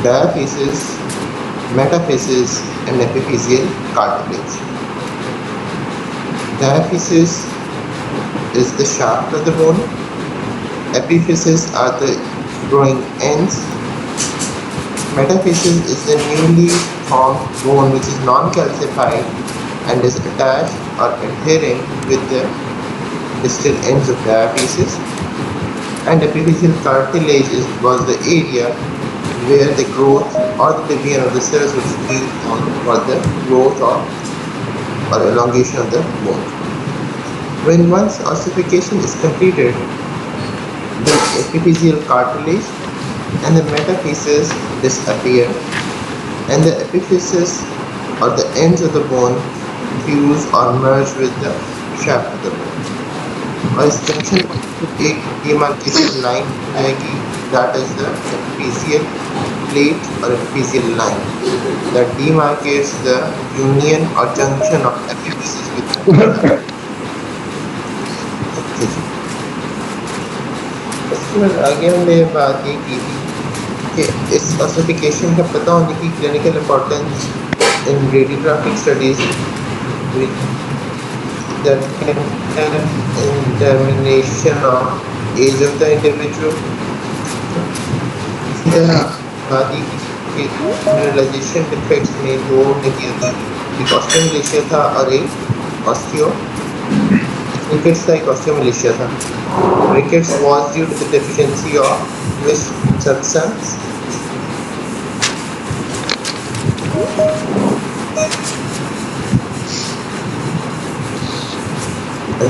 diaphysis, metaphysis, and epiphyseal cartilage. Diaphysis is the shaft of the bone. Epiphysis are the growing ends. Metaphysis is the newly formed bone which is non-calcified and is attached or adhering with the distal ends of diaphysis. And epiphyseal cartilage was the area where the growth or the division of the cells was fused on for the growth or elongation of the bone. When once ossification is completed, the epiphyseal cartilage and the metaphysis disappear, and the epiphysis or the ends of the bone fuse or merge with the shaft of the bone. और इस junction पर एक demarcation line आएगी, that is the epiphyseal plate or epiphyseal line that demarcates the union or junction of epiphysis with the उसके बाद आगे हमने बात ये की थी कि इस ossification का पता होने की clinical importance in radiographic studies that can help in determination of age of the individual. इसी तरह बात ये की कि mineralization defects में दो निकली थी, एक ऑस्टियोमलेशिया था और एक ऑस्टियो rickets था, एक ऑस्टियोमलेशिया था. Rickets was due to the deficiency of which substance?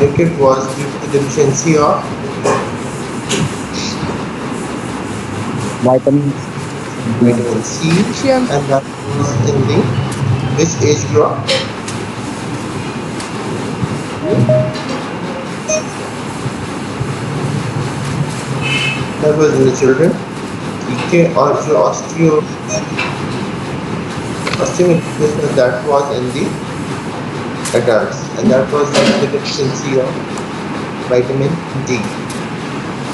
Ricket was due to the deficiency of vitamin vitamin C, Calcium. and that was in the which age group? That was in the children. ठीक है, और जो osteomalacia that was in the adults, and that was due to the deficiency of vitamin D.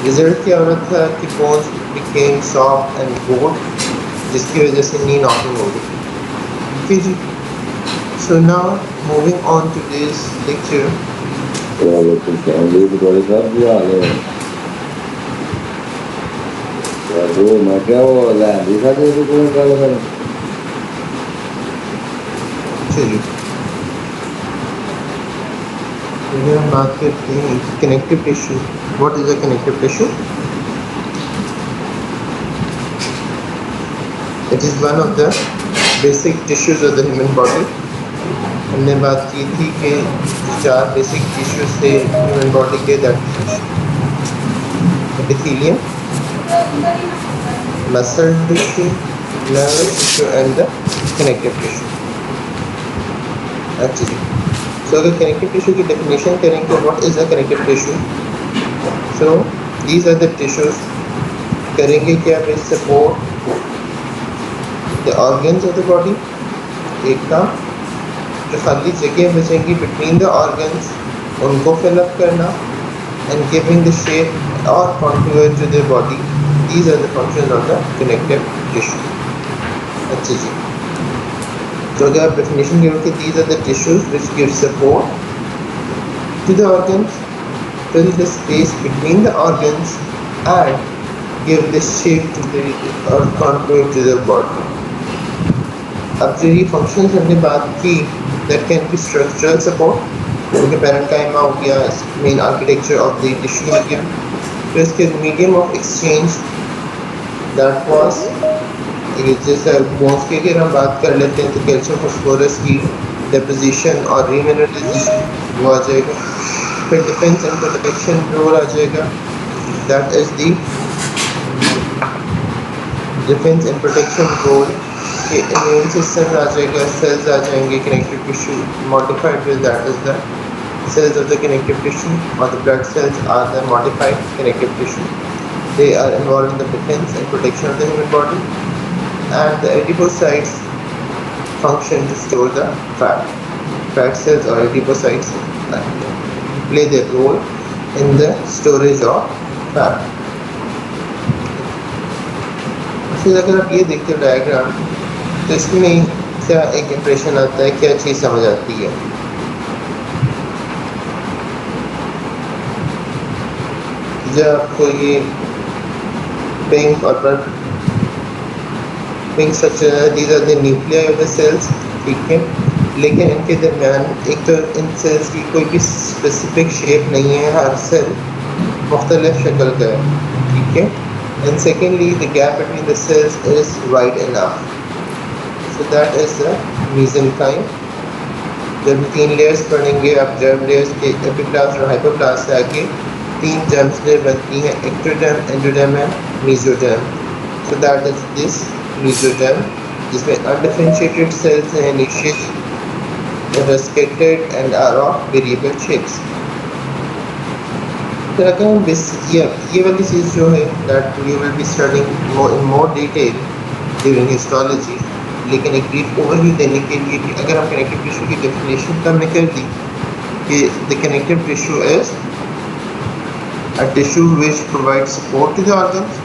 Result क्या हो रहा था कि bones became soft and gold, जिसकी वजह से knee knocking हो गई. Okay ji. So now moving on to this lecture. वो मैं क्या वो दिखा दे तो कौन क्या लगा चलिए हम बात करते हैं connective tissue. What is a connective tissue? It is one of the basic tissues of the human body. हमने बात की थी कि चार basic tissues थे human body के, that epithelium, muscle tissue, nervous tissue, and the connective tissue. Actually, so अगर connective tissue की definition करेंगे, what is a connective tissue? So these are the tissues. करेंगे क्या? They support the organs of the body. एक काम जो खाली जगह बचेंगी between the organs, उनको fill up करना and giving the shape or contour to the body. These are the functions of the connective tissue. अच्छा जी. So अगर आप definition गिरो कि these are the tissues which give support to the organs, fill the space between the organs, and give the shape to the or contour to the body. अब जो ये functions हमने बात की, that can be structural support, क्योंकि parenchyma हो गया main architecture of the tissue medium. फिर इसके medium of exchange, that was जैसे बोन्स की अगर हम बात कर लेते हैं तो कैल्शियम फास्फोरस की deposition और remineralization वो आ जाएगा. फिर डिफेंस एंड प्रोटेक्शन रोल आ जाएगा, that is the defence and protection role के इम्यून सिस्टम आ जाएगा, सेल्स आ जाएंगे connective tissue modified with, that is the cells of the connective tissue, or the blood cells are the modified connective tissue. They are involved in the defense and protection of the human body, and the adipocytes function to store the fat. Fat cells or adipocytes play their role in the storage of fat. फिर अगर आप ये देखते हो diagram, तो इसमें क्या एक इम्प्रेशन आता है, क्या चीज़ समझ आती है। जब आपको ये पिंक और पिंक स्ट्रक्चर है, these are the nuclear of the cells, ठीक है। लेकिन इनके दरमियान एक तो इन सेल्स की कोई भी स्पेसिफिक शेप नहीं है, हर सेल मुख्तलिफ शक्ल का है, ठीक है। And secondly the gap between the cells is wide enough, so that is the mesenchyme. जब 3 लेयर्स पढ़ेंगे आप, जर्म लेयर्स के एपिप्लास्ट और हाइपोप्लास्ट से आगे 3 जर्म्स लेयर बनती हैं, ectoderm, endoderm and mesoderm. So that is this mesoderm, जिसमें अनडिफरेंशिएटेड सेल्स हैं, niches that are scattered and are of variable shapes. फिर अगर हम ये वाली चीज़ जो है that you will be studying in more detail during histology, लेकिन एक ब्रीफ ओवरव्यू देने के लिए कि अगर हम कनेक्टिव टिश्यू की डेफिनेशन तो हमने कर दी कि the connective tissue is a tissue which provides support to the organs,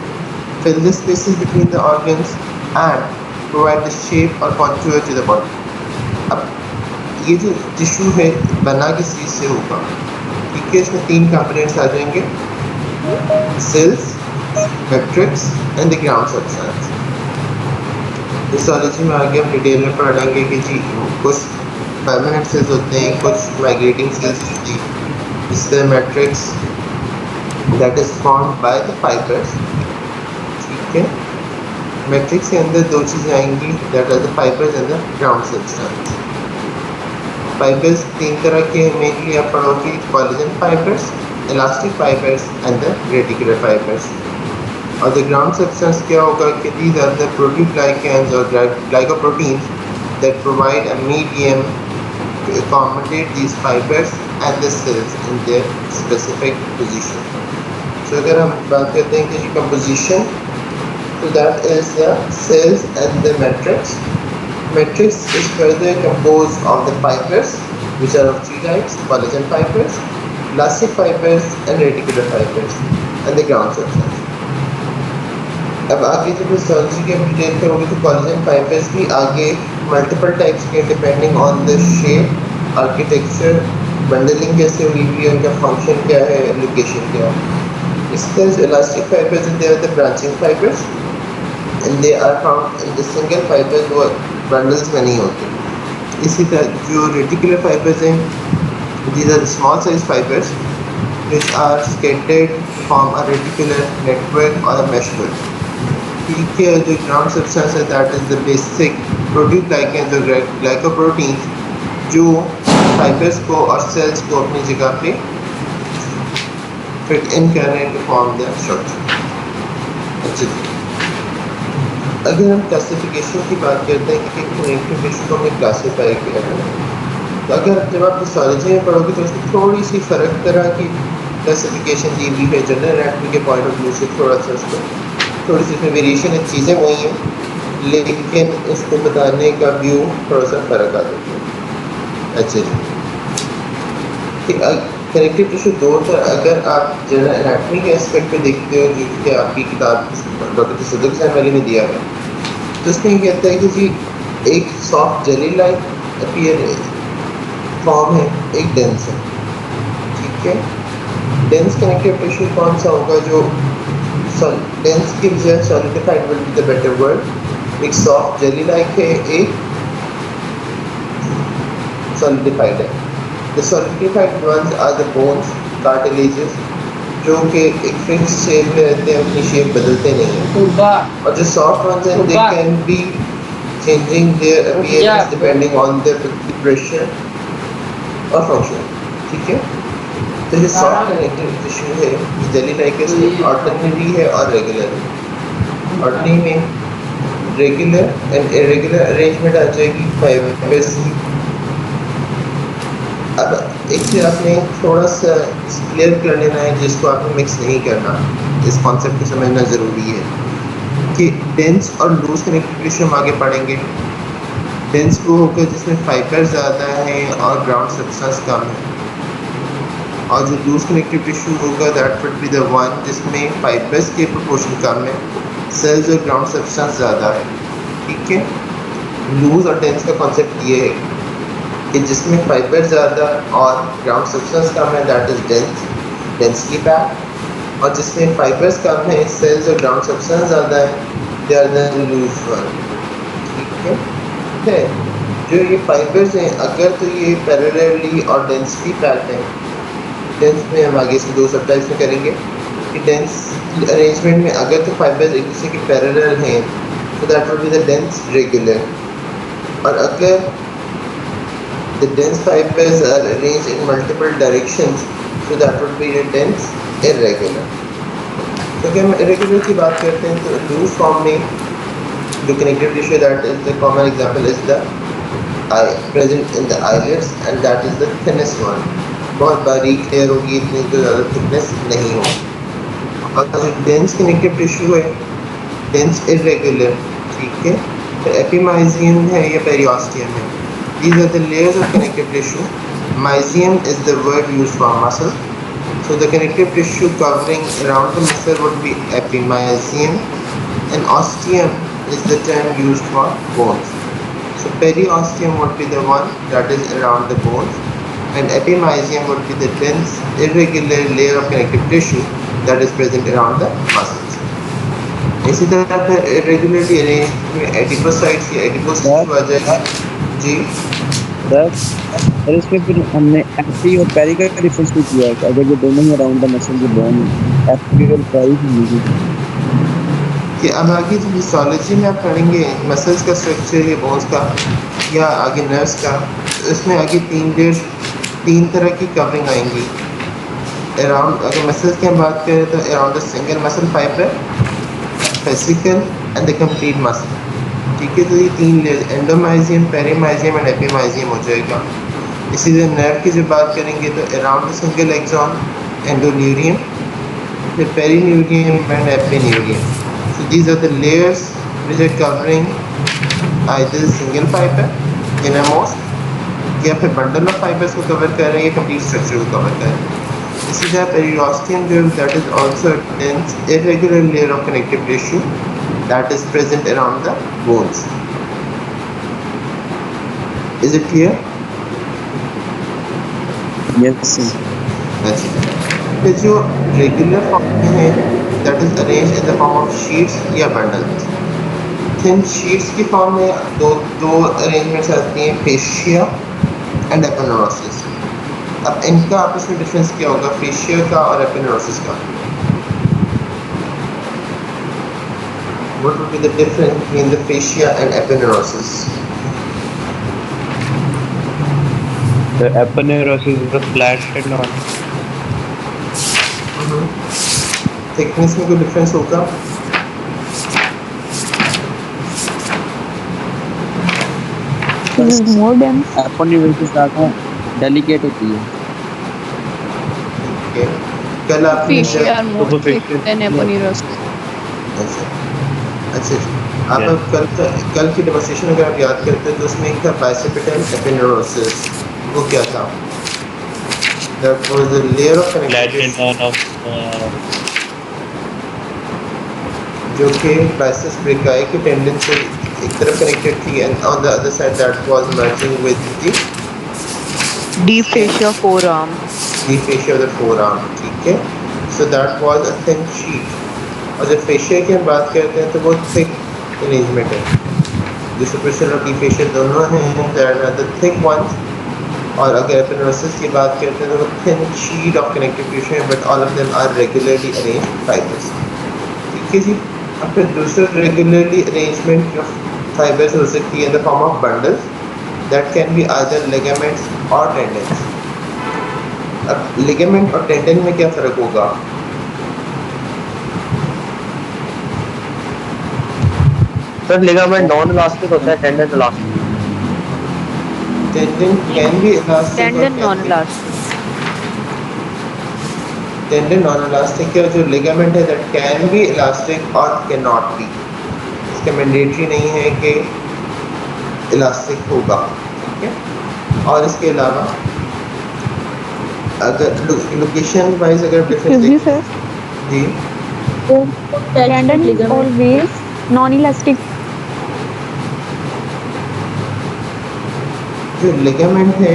fill the spaces between the organs and provide the shape or contour to the body. अब ये जो टिश्यू है बना किस चीज़ से होगा, ठीक है। इसमें 3 कंपोनेंट्स आ जाएंगे, cells, matrix and the ground substance. Histology में आगे हम डिटेल में पढ़ेंगे कि जी कुछ परमानेंट सेल्स होते हैं, कुछ माइग्रेटिंग सेल्स होती हैं। इससे matrix that is formed by the fibres, ठीक है। मैट्रिक्स के अंदर 2 चीज़ें आएंगी, that are the fibres and the ground substance. Fibres 3 तरह के मेनली आप पढ़ोगे, collagen fibres, elastic fibres and the reticular fibres. और द ग्राउंड सब्सटेंस क्या होगा कि दीज आर द प्रोटीग्लाइकेंस और glycoproteins that provide a medium to accommodate these fibres and the cells in their specific position. सो अगर हम बात करते हैं कि कंपोजिशन, तो that is the cells and the matrix. Matrix is further composed of the fibers, which are of 3 types: collagen fibers, elastic fibers, and reticular fibers, and the ground substance. अब आगे जब हिस्टोलॉजी के detail करोगे तो collagen fibres भी आगे multiple types के, depending on the shape, architecture, bundling कैसे हुई हुई है, उनका फंक्शन क्या है, लोकेशन क्या है। इस तरह elastic fibres, they are the branching fibres and they are found in the single fibres, वो बंडल्स में नहीं होते। इसी तरह जो रेटिकुलर फाइबर्स हैं, these are small size fibres which are scattered form a reticular network और अ मेशवर्क, ठीक है। जो ग्राउंड सब्सटेंस है that is the basic proteoglycans और ग्लाइकोप्रोटीन्स, जो फाइबर्स को और सेल्स को अपनी जगह पे फिट इन कर रहे हैं टू फॉर्म द स्ट्रक्चर। अच्छा, अगर हम क्लासिफिकेशन की बात करते हैं कि कनेक्टिव टिश्यू को हमने क्लासीफाई किया है, तो अगर जब आप हिस्टोलॉजी में पढ़ोगे तो उसमें थोड़ी सी फ़र्क तरह की क्लासिफिकेशन दी हुई है। जनरल एनाटॉमी के पॉइंट ऑफ व्यू से थोड़ा सा उसमें थोड़ी सी इसमें वेरिएशन है, चीज़ें वही हैं, लेकिन उसको बताने का व्यू थोड़ा सा फ़र्क आ जाता है। अच्छा जी, ठीक। कनेक्टिव टिश्यू 2 तरह, अगर आप जनरल एनाटॉमी के एस्पेक्ट पे देखते हो, जो कि आपकी किताब डॉक्टर सदुक सैन वाली में दिया है, तो उसमें ये कहता है कि जी एक soft jelly like appear form है, एक डेंस है, ठीक है। डेंस कनेक्टिव टिश्यू कौन सा होगा? जो डेंस की बजाय solidified will be the better word. एक सॉफ्ट जेली लाइक है, एक सॉलिडिफाइड है। The solidified ones are the bones, cartilages, जो कि एक फिक्स शेप में रहते हैं, अपनी शेप बदलते नहीं हैं। और जो सॉफ्ट वंस हैं, they can be changing their appearance depending on their pressure और फंक्शन, ठीक है। तो ये सॉफ्ट कनेक्टिव टिश्यू है, जेली लाइक ऑर्डिनरी है और रेगुलर है। ऑर्डिनरी में रेगुलर एंड इरेगुलर अरेंजमेंट आ जाएगी फाइबर्स की। अब एक चीज़ आपने थोड़ा सा क्लियर कर लेना है, जिसको आपने मिक्स नहीं करना, इस कॉन्सेप्ट को समझना ज़रूरी है कि डेंस और लूज कनेक्टिव टिश्यू हम आगे पढ़ेंगे। डेंस वो होगा जिसमें फाइबर ज़्यादा हैं और ग्राउंड सब्सटेंस कम है, और जो लूज कनेक्टिव टिश्यू होगा that would be the one जिसमें फाइबर्स के प्रोपोर्शन कम है सेल्स और ग्राउंड सब्सटेंस ज़्यादा है, ठीक है। लूज और डेंस का कॉन्सेप्ट ये है कि जिसमें फाइबर ज़्यादा और ग्राउंड सब्सटेंस कम है, that is dense, densely packed. और जिसमें फाइबर्स कम है, सेल्स और ग्राउंड सब्सटेंस ज़्यादा है, they are the loose one, ठीक है। जो ये फाइबर्स हैं, अगर तो ये पैरेलली और डेंसली पैक्ड हैं, डेंस में हम आगे इसके दो सब टाइप्स में करेंगे कि डेंस अरेंजमेंट में अगर तो फाइबर्स एक दूसरे के पैरेलल हैं तो that will be the dense regular, और अगर the dense fibres are arranged in multiple directions so that would be a dense irregular। तो अगर हम irregular की बात करते हैं तो लूज फॉर्म में जो connective tissue, that is the common example is the I present in the eyelids and that is the thinnest one. बहुत बारीक लेयर होगी, इतनी तो ज़्यादा थिकनेस नहीं होगी। और जो डेंस कनेक्टिव टिश्यू है, डेंस इरेगुलर, ठीक है। फिर एपिमाइजियम है या पेरिओस्टियम है। These are the layers of connective tissue. Mysium is the word used for muscle. So the connective tissue covering around the muscle would be epimysium, and osteum is the term used for bones. So periosteum would be the one that is around the bones, and epimysium would be the dense, irregular layer of connective tissue that is present around the muscles. इसी तरह फिर irregularly arranged adipocytes या adipose tissue आ जाएगा जी। Sir इसमें फिर हमने AP और peri का डिफरेंस भी किया है कि अगर ये दोनों ही अराउंड द मसल के बोन एपी और पेरी की यूज कि अब आगे जो हिस्टोलॉजी में आप पढ़ेंगे मसल्स का स्ट्रक्चर या बोन्स का या आगे नर्व्स का, तो इसमें आगे तीन तरह की कवरिंग आएंगी अराउंड। अगर मसल्स की हम बात करें तो around the single muscle fibre, fascicle and the complete muscle, ठीक है। तो ये तीन लेयर एंडोमाइजियम, पेरीमाइजियम एंड एपीमाइजियम हो जाएगा। इसी तरह नर्व की जब बात करेंगे तो around the single axon endoneurium, फिर perineurium and epineurium. So these are the layers which are covering either single fibre innermost या फिर बंडल ऑफ फाइबर्स को कवर कर रहे हैं या कंप्लीट स्ट्रक्चर को कवर कर रहे हैं। इसी तरह पेरिओस्टियम जो that is also a dense irregular layer of connective tissue that is present around the bones. Is it clear? Yes अच्छा, फिर जो रेगुलर फॉर्म में है that is arrange in the form of sheets या bundles. Thin sheets की form में दो arrangements आती हैं, फेशिया एंड एपिनेरोसिस। अब इनका आपस में डिफरेंस क्या होगा, फेशिया का और एपिनेरोसिस का? What would be the difference between the fascia and epineuritis? The aponeurosis is the flat tendon. Thickness में कोई डिफरेंस होगा? more dense. एपोन्यूरोसिस ज़्यादा डेलिकेट होती है। Okay. कल आपने Fascia are more thick Superficial. than aponeurosis. अच्छा आप कल की डेमोस्ट्रेशन अगर आप याद करते हैं तो उसमें एक था बाइसेपिटल एपिनेरोसिस। वो क्या था? That was the layer of Flat connective tendon of जो कि बाइसेप्स ब्रेकियाई के टेंडन से एक तरफ कनेक्टेड थी and on the other side that was merging with the Deep fascia forearm. fascia of the forearm, ठीक है। So that was a thin sheet। और जब फेशिया की हम बात करते हैं तो वो थिक अरेंजमेंट है, जो सुपरफिशियल और डीप फेशियल दोनों हैं, that are the thick ones. और अगर एपिनेरोसिस की बात करते हैं तो वो thin sheet of connective tissue है, but all of them are regularly arranged fibres, ठीक है जी। अब फिर दूसरा रेगुलरली अरेंजमेंट ऑफ फाइबर्स हो सकती है in the form of bundles that can be either ligaments और टेंडन्स। अब लिगामेंट और टेंडन में क्या फ़र्क होगा? सर लिगामेंट नॉन इलास्टिक होता है, tendon elastic. Tendon can be elastic Tendon or can be non-elastic. tendon non-elastic है, और जो ligament है that can be elastic or cannot be। इसका मैंडेटरी नहीं है कि इलास्टिक होगा, ठीक है। और इसके अलावा अगर लोकेशन वाइज अगर डिफरेंस Excuse me, sir. जी Tendon is always non-elastic. जो लिगामेंट है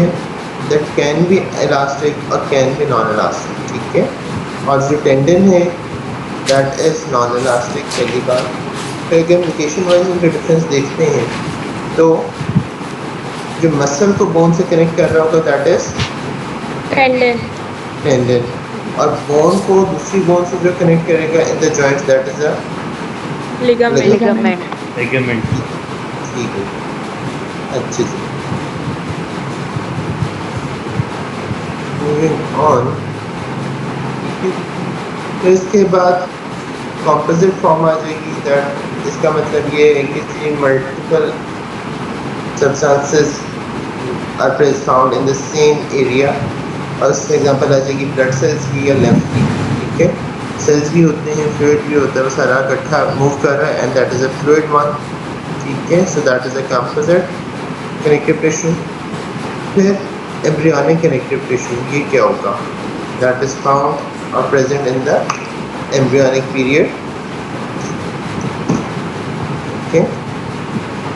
दैट कैन बी इलास्टिक और कैन बी नॉन इलास्टिक, ठीक है। और जो टेंडन है दैट इज नॉन इलास्टिक, पहली बात। फिर अगर लोकेशन वाइज उनके डिफरेंस देखते हैं तो जो मसल को बोन से कनेक्ट कर रहा होगा दैट इज Tendon. टेंडन, और बोन को दूसरी बोन से जो कनेक्ट करेगा in the joints that is a Ligament. ligament. Ligament. ठीक है, अच्छे से। मूविंग ऑन, तो इसके बाद कॉम्पोजिट फॉर्म आ जाएगी दैट इसका मतलब ये है कि multiple substances are found in the same area, और इससे एग्जांपल आ जाएगी ब्लड सेल्स की या लिम्फ की, ठीक है। सेल्स भी होते हैं, फ्लूइड भी होता है, वो सारा इकट्ठा मूव कर रहा है and that is a fluid one, ठीक है। सो that is a composite connective tissue. फिर एम्ब्रियोनिक कनेक्टिव टिश्यू, ये क्या होगा? दैट इज फाउंड और present in the embryonic period, ठीक है।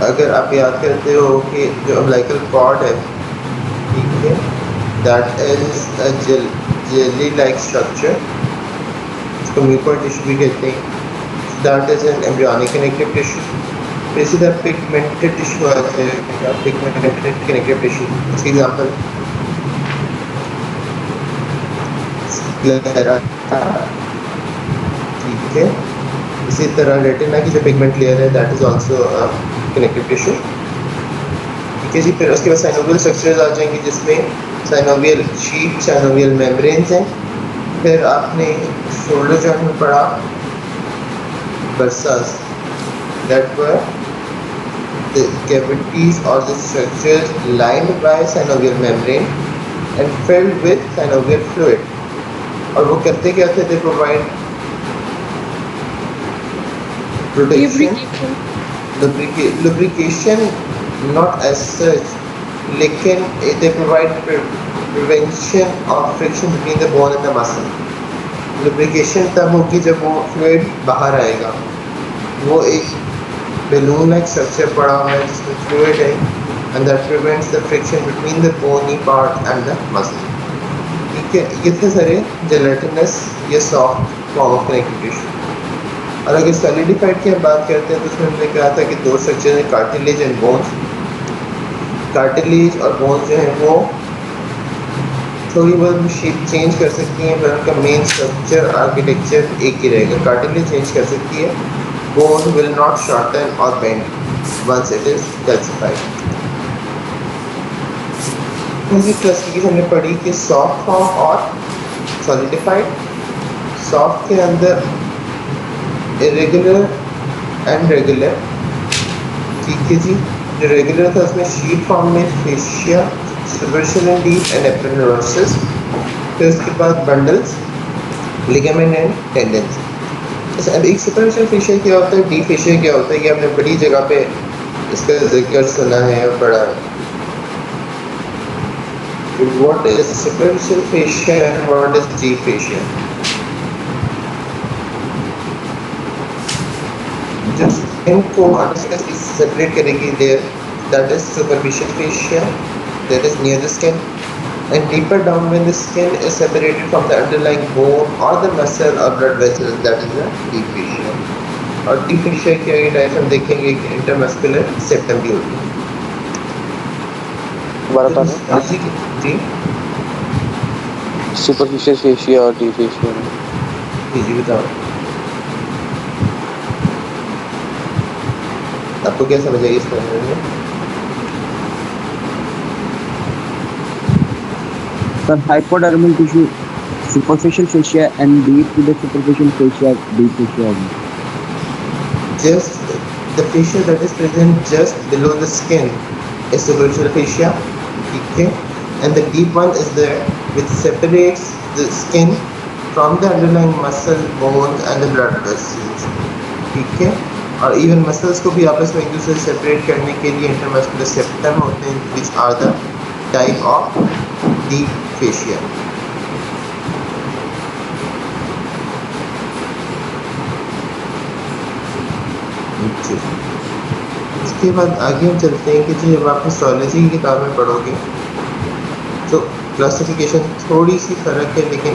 अगर आप याद करते हो कि जो अम्बिलिकल कॉर्ड है, ठीक है, that is a jelly like structure, इसको म्यूकोर टिश्यू भी कहते हैं। That is N embryonic connective tissue. फिर सीधा पिगमेंटेड टिश्यू आ जाएगा, पिगमेंटेड कनेक्टिव टिश्यू। इसकी एग्जांपल ठीक है। इसी तरह रेटिना की जो पिगमेंट लेयर है that is also connective tissue, ठीक है जी। फिर उसके बाद साइनोवियल स्ट्रक्चर्स आ जाएंगे जिसमें साइनोवियल शीट, साइनोवियल मेम्ब्रेन्स हैं। फिर आपने शोल्डर जॉइंट में पढ़ा bursas, that were the cavities or the structures lined by synovial membrane and filled with synovial fluid। और वो करते क्या थे? They provide protection, lubrication not as such, लेकिन they provide prevention of friction between the bone and the muscle। lubrication तब होगी जब वो fluid बाहर आएगा। वो एक balloon like structure पड़ा हुआ है जिसमें fluid है and that prevents the friction between the bony part and the muscle, ठीक है। ये थे सारे gelatinous या soft form of connective tissue। और अगर solidified की हम बात करते हैं तो उसमें हमने कहा था कि दो स्ट्रक्चर हैं, cartilage and bones। cartilage और bones जो हैं वो थोड़ी बहुत शेप चेंज कर सकती हैं पर उनका मेन स्ट्रक्चर आर्किटेक्चर एक ही रहेगा। cartilage चेंज कर सकती है, bone will not shorten or bend once it is calcified। इसी क्लासिफिकेशन हमने पढ़ी कि सॉफ्ट फॉर्म और सॉलिडिफाइड। सॉफ्ट के अंदर इरेगुलर एंड रेगुलर, ठीक है जी। जो रेगुलर था उसमें शीट फॉर्म में fascia, superficial and deep and aponeurosis. फिर उसके बाद बंडल्स, लिगामेंट एंड टेंडेंस। अब एक सुपरफिशियल फेशिया क्या होता है, डीप फेशिया क्या होता है, ये आपने बड़ी जगह पे इसका जिक्र सुना है और पढ़ा है। What is superficial fascia and what is deep fascia? जो स्किन को सेपरेट करेगी layer that is superficial fascia, that is near the skin, and deeper down when the skin is separated from the underlying bone or the muscle or blood vessels, that is the deep fascia। और deep fascia की आगे type हम देखेंगे कि intermuscular septum भी होती है। जी superficial fascia और डीप फेशिया। जी बताओ, आपको क्या समझ आई इस बारे में? Sir, hypodermal tissue, superficial fascia, and deep to the superficial fascia, deep fascia. Just the fascia that is present just below the skin is superficial fascia, okay, and the deep one is there which separates the skin from the underlying muscle, bones and the blood vessels, ठीक है। और even muscles को भी आपस में एक दूसरे से सेपरेट करने के लिए इंटरमस्कुलर सेप्टम होते हैं which are the type of deep fascia। जी। इसके बाद आगे हम चलते हैं कि जी जब आप हिस्टोलॉजी की किताब में पढ़ोगे तो क्लासिफिकेशन थोड़ी सी फ़र्क है, लेकिन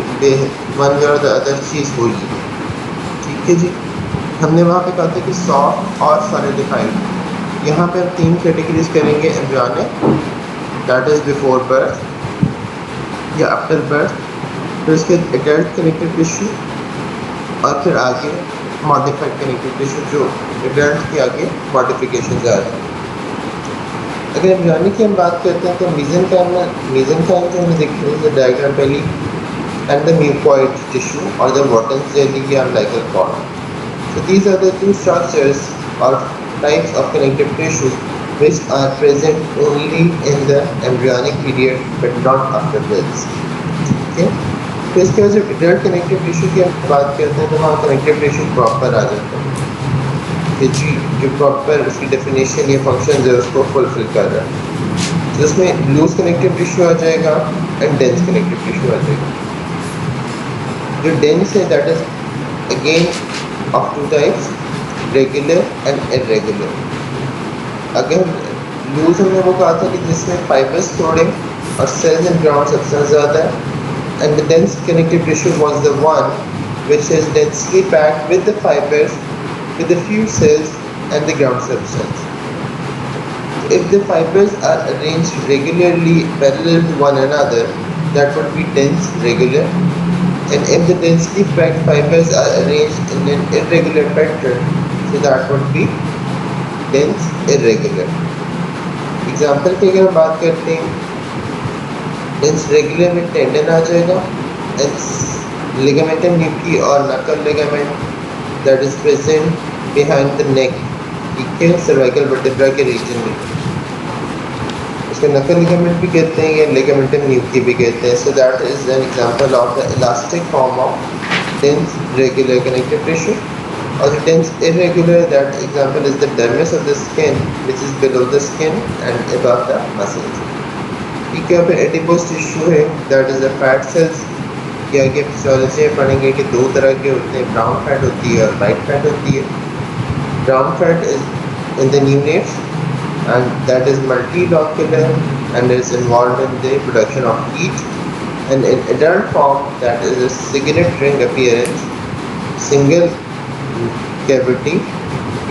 वन वे और द अदर चीज़ वही है। ठीक है जी। हमने वहाँ पे कहा था कि सॉफ्ट और सॉलिडिफाइड। यहाँ पे हम 3 कैटेगरीज करेंगे embryonic, that is before birth या आफ्टर बर्थ, फिर उसके एडल्ट कनेक्टिव टिश्यू, और फिर आगे मॉडिफाइड कनेक्टिव टिश्यू जो एडल्ट के आगे मॉडिफिकेशन आ रहे हैं। अगर एम्ब्रियोनिक की हम बात करते हैं तो मीजेनकाइम जो हमें दिखते हैं डायग्राम पहली, एंड द म्यूकोइड टिश्यू और द वॉटन्स जेली या umbilical cord. So these are the two structures or types of connective tissue which are present only in the embryonic period but not after birth. Okay? तो इसके बाद जब adult connective tissue की हम बात करते हैं तो वहाँ कनेक्टिव टिश्यू प्रॉपर आ जाता है कि जी जो प्रॉपर उसकी डेफिनेशन या फंक्शन है उसको फुलफिल कर रहा है। तो उसमें लूज कनेक्टिव टिश्यू आ जाएगा एंड डेंस कनेक्टिव टिश्यू आ जाएगा। जो डेंस है that is again of two types, regular and irregular. अगर लूज हमने वो कहा था कि जिसमें फाइबर्स थोड़े और सेल्स एंड ग्राउंड सब्सटेंस ज़्यादा है, and the dense connective tissue was the one which is densely packed with the fibers with a few cells and the ground substance. If the fibers are arranged regularly parallel to one another, that would be dense regular. And if the densely packed fibers are arranged in an irregular pattern, so that would be dense irregular. Example की अगर हम बात करते हैं, dense regular में tendon आ जाएगा, and ligamentum nuchae और knuckle ligament that is present behind the neck, ठीक है, cervical vertebra के region में। इसको नकल लिगामेंट भी कहते हैं या लिगामेंटम न्यूक्ली भी कहते हैं। So that is an example of the elastic form of dense regular connective tissue. और the dense irregular that example is the dermis of the skin which is below the skin and above the muscles. ठीक है, फिर adipose tissue है that is the fat cells. कि आगे physiology में पढ़ेंगे कि दो तरह के होते हैं, ब्राउन फैट होती है और वाइट फैट होती है। Brown fat is in the neonates and that is multilocular and is involved in the production of heat, and in adult form that is a cigarette ring appearance, single cavity,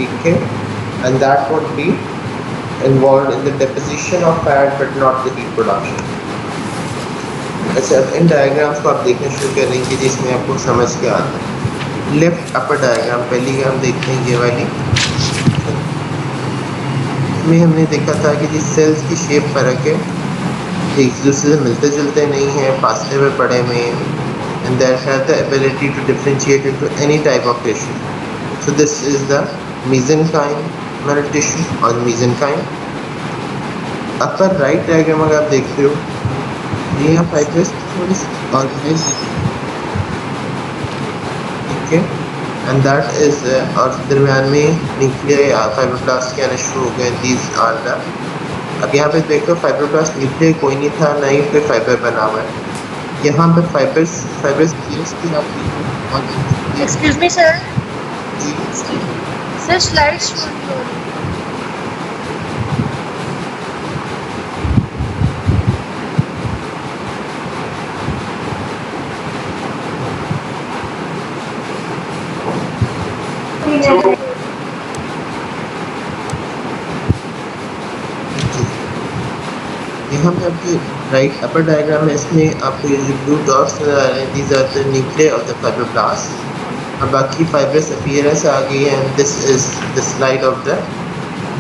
okay, and that would be involved in the deposition of fat but not the heat production. अच्छा, अब इन diagrams को आप देखना शुरू करेंगे जिसमें आपको समझ के आता है। लेफ्ट अपर डायग्राम पहली हम देखते हैं, ये वाली में हमने देखा था कि जिस सेल्स की शेप फ़र्क है, एक दूसरे से मिलते जुलते नहीं हैं, फासले में पड़े हुए हैं, and there have the ability to differentiate into any type of tissue. So this is the mesenchyme tissue और मेसेनकाइम। अपर राइट डायग्राम अगर आप देखते हो, ये यहाँ फाइब्रस थोड़ी सी ऑर्गेनाइज, ठीक है, एंड दैट इज और दरमियान में न्यूक्लियर फाइब्रोब्लास्ट के आने शुरू हो गए। दीज आर द, अब यहाँ पे देखो फाइब्रोब्लास्ट न्यूक्लियर कोई नहीं था, ना ही कोई फाइबर बना हुआ है। यहाँ पर फाइबर्स की आप देखो। Excuse me, sir. Ji, Sir, slides should be on. यहाँ पे आपकी राइट अपर डायग्राम है, इसमें आपको ये जो ब्लू डॉट्स नजर आ रहे हैं, these are the nuclear of the fibroblast. और बाकी फाइब्रस अपीयरेंस आ गई है, and this is the slide of the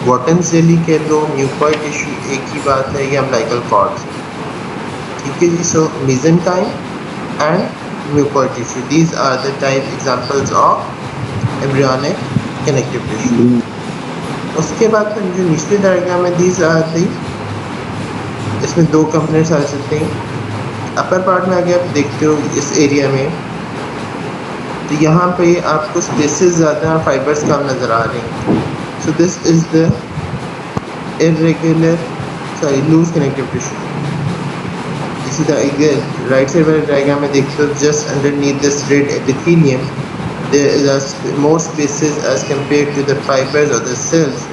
Wharton's jelly के दो म्यूकोइड टिश्यू, एक ही बात है, ये अम्बिलिकल कॉर्ड, ठीक है जी। So mesenchyme and mucoid tissue, these are the type examples of embryonic connective tissue. उसके बाद फिर जो निचले डायग्राम है, दीज आर दी, इसमें दो कंपोनेंट्स आ सकते हैं। अपर पार्ट में आगे आप देखते हो इस एरिया में, तो यहाँ पे आपको स्पेसेस ज़्यादा और फाइबर्स कम नज़र आ रहे हैं। So this is the loose connective tissue. इसी तरह राइट साइड वाले डायग्राम में देखते हो, just underneath this red epithelium there is more spaces as compared to the fibers or the cells.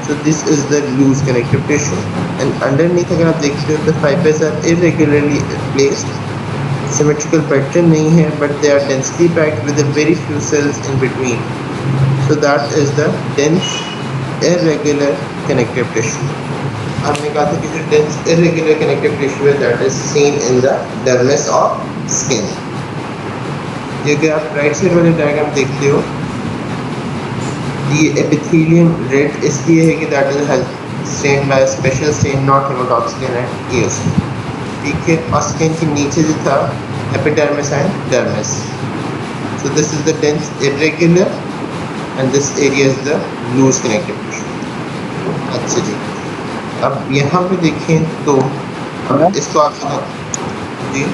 So this is the loose connective tissue. And underneath अगर आप देखते हो the fibers are irregularly placed. Symmetrical pattern नहीं है, but they are densely packed with a very few cells in between. So that is the dense irregular connective tissue. हमने कहा था कि जो dense irregular connective tissue है that is seen in the dermis of skin. ये अगर आप right side वाले डायग्राम देखते हो, ये epithelium red इसलिए है कि that is stained by a special stain not hemotoxin and eosin. ठीक है, और स्किन के नीचे जो था epidermis and dermis. So this is the dense irregular and this area is the loose connective tissue. अच्छा जी, अब यहाँ पे देखें तो अब इसको आप जी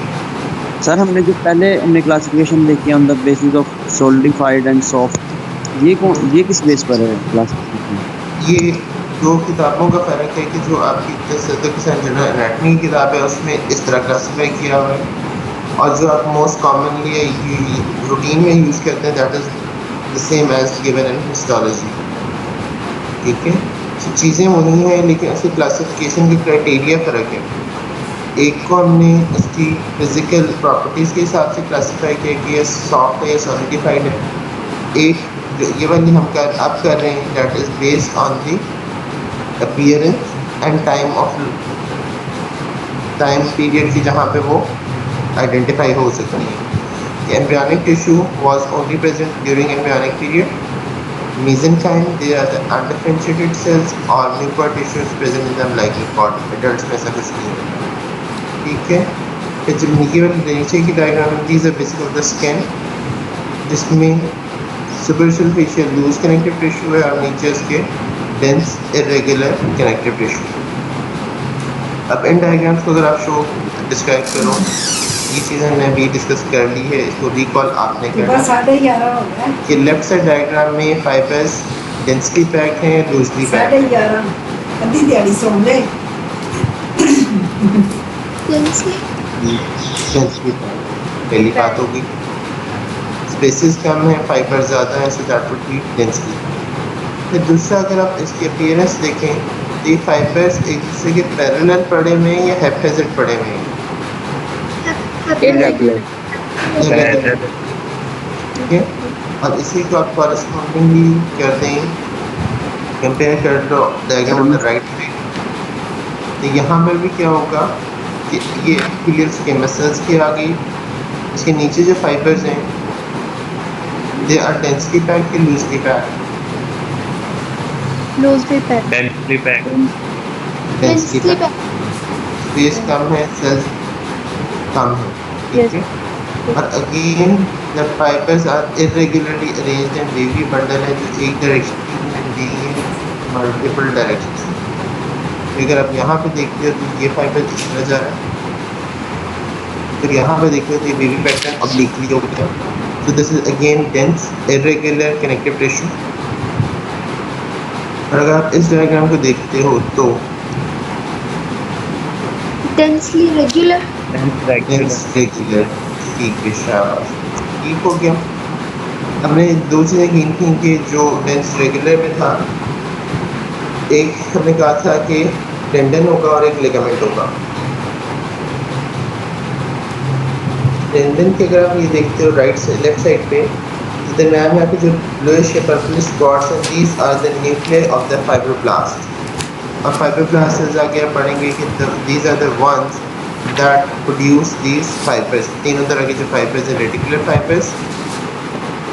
सर हमने जो पहले हमने क्लासिफिकेशन देखी on the basis of solidified and soft, ये किस बेस पर है क्लासिफिकेशन? ये दो किताबों का फ़र्क है कि जो आपकी जनरल एनाटमी की किताब है उसमें इस तरह क्लासीफाई किया हुआ है, और जो आप मोस्ट कॉमनली रूटीन में यूज़ करते हैं that is the same as given in histology. ठीक है, तो चीज़ें वही हैं लेकिन उसकी क्लासिफिकेशन के क्राइटेरिया फ़र्क है. एक को हमने उसकी फिज़िकल प्रॉपर्टीज़ के हिसाब से क्लासीफाई किया कि ये सॉफ्ट है या सॉलिडिफाइड है. एक जो ये वाली हम अब कर रहे हैं that is based on the appearance and time period की जहाँ पे वो आइडेंटिफाई हो सकती है. Embryonic tissue was only present during embryonic period. mesenchyme they are the undifferentiated cells or nuclear tissues present in them like cord. Adults में ऐसा कुछ नहीं है. ठीक है, फिर जब नीचे की डायग्राम में these are basic of the skin जिसमें superficial facial loose connective tissue है और नीचे उसके dense irregular connective tissue. अब इन डायग्राम्स को अगर आप शो डिस्क्राइब करो, ये चीज़ हमने अभी डिस्कस कर ली है, इसको रिकॉल आपने करना कि लेफ्ट साइड डायग्राम में फाइबर्स डेंसली पैक्ड हैं, लूजली पैक्ड हैं. डेंसली पहली बात होगी. स्पेसेस कम है, फाइबर ज़्यादा है, so that would be densely. फिर दूसरा अगर आप इसकी अपीयरेंस देखें, ये फाइबर्स एक दूसरे के पैरेलल पड़े हुए हैं या हैप्पैजिड पड़े हुए हैं. इरेगुलर. ठीक है, और इसी को आप कॉरेस्पॉन्डिंगली कर दें, कंपेयर कर दो diagram on the right side. तो यहाँ पर भी क्या होगा कि ये एपिथेलियल के मसल्स की आ गई, इसके नीचे जो फाइबर्स हैं दे आर डेंसली पैक्ड कि loosely packed. Loosely packed. Densely pack. Densely packed. Space कम है, सेल्स कम है. ठीक है, और again the fibres are irregularly arranged and wavy bundle है जो एक डायरेक्शन में दी है, मल्टीपल डायरेक्शन. अगर आप यहाँ पे देखते हो तो ये फाइबर इस तरह जा रहा है, फिर यहाँ पे देखते हो तो ये वेवी पैटर्न ऑब्लिकली हो गया. सो this is again dense irregular connective tissue. और अगर आप इस डायग्राम को देखते हो तो Densely regular. Dense regular. ठीक है, शाबाश, ठीक हो गया. हमने दो चीज़ें गिनी थी कि जो डेंस रेगुलर में था, एक हमने कहा था कि टेंडन होगा और एक लिगामेंट होगा. टेंडन के अगर आप ये देखते हो राइट से लेफ्ट साइड पे दरम्यान में आपके जो ब्लूइश या पर्पलिश स्पॉट्स हैं, these are the nuclear of the fibroblast. और फाइब्रोब्लास्ट से आगे आप पढ़ेंगे कि these are the ones that produce these fibres. तीनों तरह के जो फाइबर्स हैं, reticular fibres,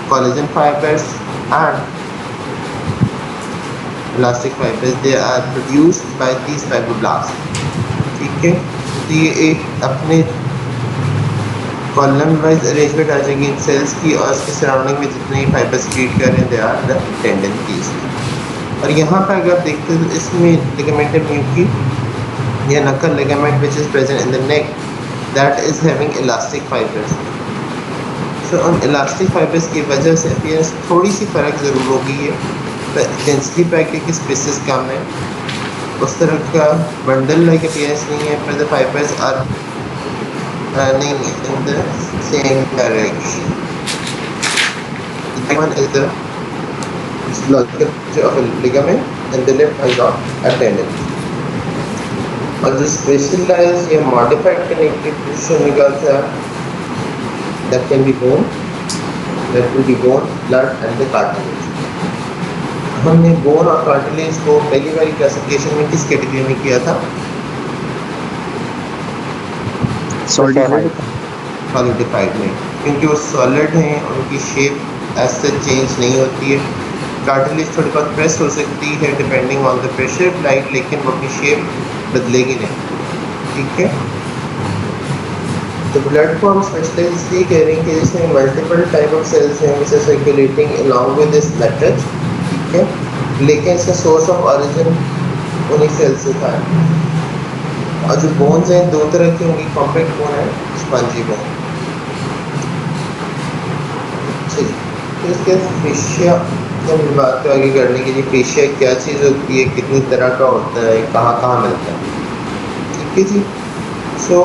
collagen fibres and elastic fibres, they are produced by these fibroblast. ठीक है, तो ये एक अपने कॉलम वाइज अरेंजमेंट आ जाएगी इन सेल्स की, और इसके सराउंडिंग में जितने फाइबर्स क्रिएट कर रहे हैं they are the tendon keys. और यहाँ पर अगर आप देखते हो तो इसमें लिगामेंटम न्यूकी या nuchal ligament which is present in the neck that is having elastic fibres. So उन इलास्टिक फाइबर्स की वजह से अपीयरेंस थोड़ी सी फ़र्क ज़रूर हो गई है. डेंसली पैक के स्पेसेस कम है, उस तरह का बंडल लाइक अपीयरेंस नहीं है, पर the fibres are running in the same direction. one is the physiological feature of a ligament and the left is of a tendon. और जो specialized या modified connective tissue निकलता है, that can be bone, that will be bone, blood and the cartilage. हमने bone और cartilage को पहली बार classification में किस कैटेगरी में किया था? सॉलिडिफाइड में, क्योंकि वो सॉलिड हैं और उनकी शेप ऐसे चेंज नहीं होती है. कार्टिलेज थोड़ी बहुत प्रेस हो सकती है depending on the pressure light, लेकिन वो अपनी शेप बदलेगी नहीं. ठीक है, तो ब्लड को हम स्पेशलाइज इसलिए कह रहे हैं कि इसमें मल्टीपल टाइप ऑफ सेल्स हैं which are circulating along with this matrix. ठीक है, लेकिन इसका सोर्स ऑफ ओरिजिन उन्हीं सेल्स से था. और जो बोन्स हैं दो तरह की होंगी, कॉम्पैक्ट बोन है, स्पंजी बोन. ठीक, तो इसके फेशिया हम बात को आगे करने के लिए, फेशिया क्या चीज़ होती है, कितनी तरह का होता है, कहाँ कहाँ मिलता है. ठीक है जी. सो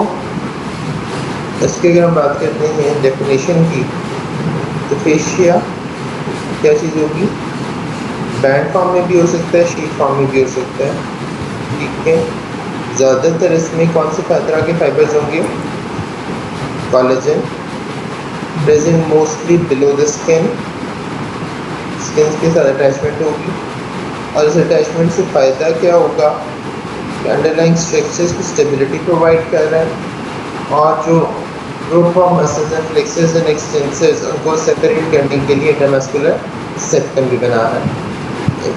इसके अगर हम बात करते हैं डेफिनेशन की, तो फेशिया क्या चीज़ होगी? बैंड फॉर्म में भी हो सकता है, शीट फॉर्म में भी हो सकता है. ठीक है, ज़्यादातर इसमें कौन से तरह के फाइबर्स होंगे? Collagen present mostly below the skin के साथ अटैचमेंट होगी. और इस अटैचमेंट से फ़ायदा क्या होगा? अंडरलाइंग स्ट्रक्चर्स की स्टेबिलिटी प्रोवाइड कर रहा है, और जो group of muscles and flexors and extensors उनको सेपरेट करने के लिए इंटरमस्कुलर सेप्टम भी बना रहा है.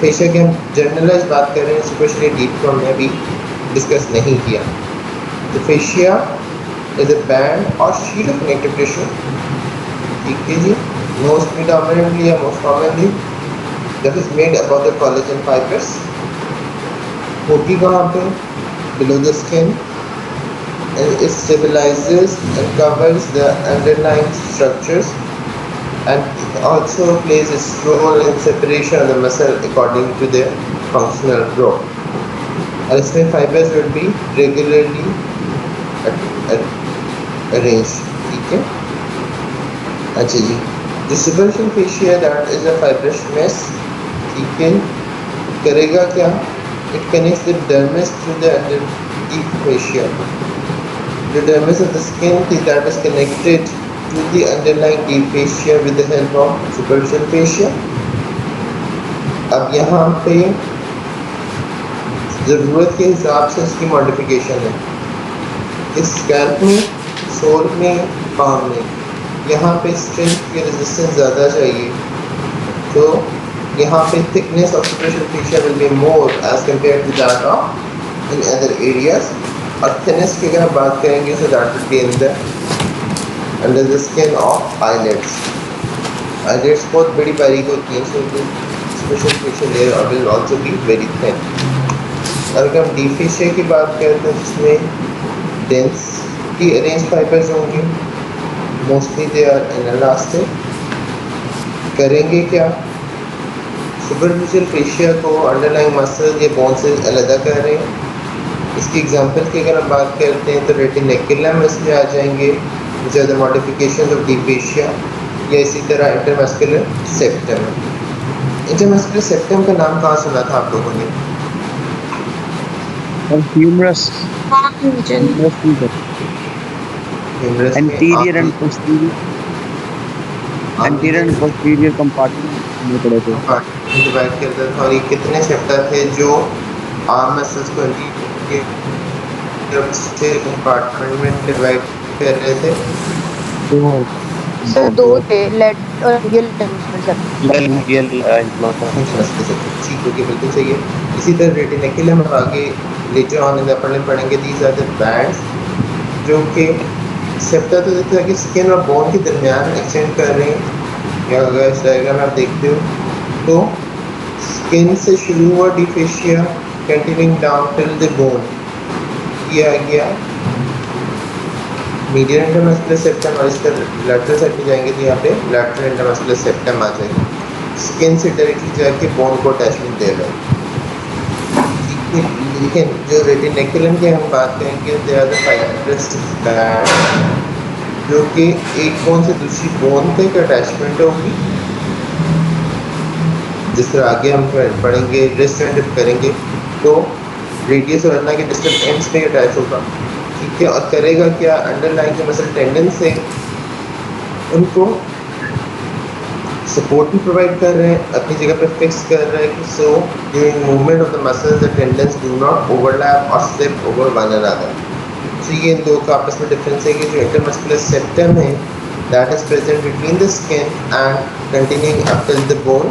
फेशिया की हम जनरलाइज बात कर रहे हैं, स्पेशली डीप को हमने अभी डिस्कस नहीं किया. तो फेशिया इज अ बैंड और शीट ऑफ कनेक्टिव टिश्यू. ठीक है जी. मोस्ट प्रिडोमिनेंटली या most commonly that is made about the collagen fibres. होती कहाँ पे? Below the skin. And it stabilizes and covers the underlying structures, and it also plays its role in separation of the muscle according to their functional role. और इसमें fibers will be regularly arranged. ठीक है. अच्छा जी, the superficial fascia that is a fibrous mass. ठीक है, करेगा क्या? It connects the dermis to the deep fascia. The dermis of the skin that is connected to the underlying deep fascia with the help of superficial fascia. अब यहाँ पे ज़रूरत के हिसाब से इसकी मॉडिफिकेशन है. इस स्कैल्प में, सोल में, पाम में यहाँ पे स्ट्रेंथ की रेजिस्टेंस ज़्यादा चाहिए, तो यहाँ पे thickness of superficial fascia will be more as compared to that of in other areas. और थिनेस की अगर हम बात करेंगे तो that will be in the under the skin of eyelids. Eyelids बहुत बड़ी बारीक होती हैं, so special fascial layer will also be very thin. और अगर हम डीप फेशिया की बात करते हैं जिसमें डेंस की अरेंज फाइबर्स होंगे, मोस्टली दे आर इनएलास्टिक. करेंगे क्या? सुपरफिशियल फेशिया को अंडरलाइंग मसल या बोन से अलग कर रहे हैं. इसकी एग्जांपल की अगर हम बात करते हैं तो रेटिनेकुलम इसमें आ जाएंगे, which are the modification of deep fascia, या इसी तरह इंटरमस्कुलर सेप्टम. इंटरमस्कुलर सेप्टम का नाम कहाँ सुना था आप लोगों ने? ह्यूमरस. region. ह्यूमरस में anterior and posterior, anterior and posterior compartment में पड़े थे. डिवाइड करता था. और ये कितने सेप्टा थे जो आर्म मसल्स को कंपार्टमेंट में डिवाइड कर रहे थे? सर दो थे, लेट और रियल ठीक होगी, बिल्कुल सही है. इसी तरह रेटिनेकुलम हम आगे लेटर ऑन इन द पढ़ेंगे. दीज आर द बैंड्स जो कि सेप्टा तो देखते हैं कि स्किन और बोन के दरमियान एक्सटेंड कर रहे हैं. या अगर इस डायग्राम आप देखते हो तो स्किन से शुरू हुआ deep fascia continuing down till the bone, किया गया मीडियल इंटरमस्कुलर सेप्टम. और इसका लैटरल साइड पे जाएंगे तो यहाँ पे लैटरल इंटरमस्कुलर सेप्टम आ जाएगा. स्किन से डायरेक्टली जाके बोन को अटैचमेंट दे रहा है. लेकिन जो रेटिनेकुलम की हम बात करेंगे they are the fibrous band जो कि एक बोन से दूसरी बोन तक अटैचमेंट होगी. जिस तरह आगे हम पढ़ेंगे रिस्ट एंड डिप करेंगे तो रेडियस और अल्ना के डिस्टेंट एंड्स पे अटैच होगा, ठीक है। और करेगा क्या, अंडरलाइन जो मसल टेंडन से उनको सपोर्ट भी प्रोवाइड कर रहे हैं, अपनी जगह पे फिक्स कर रहे हैं कि so during movement of the muscles the tendons do not overlap और स्लिप ओवर वन अनदर। तो ये इन दो का आपस में डिफरेंस है कि जो इंटरमस्कुलर सेप्टम है that is present between the skin and continuing up till the bone,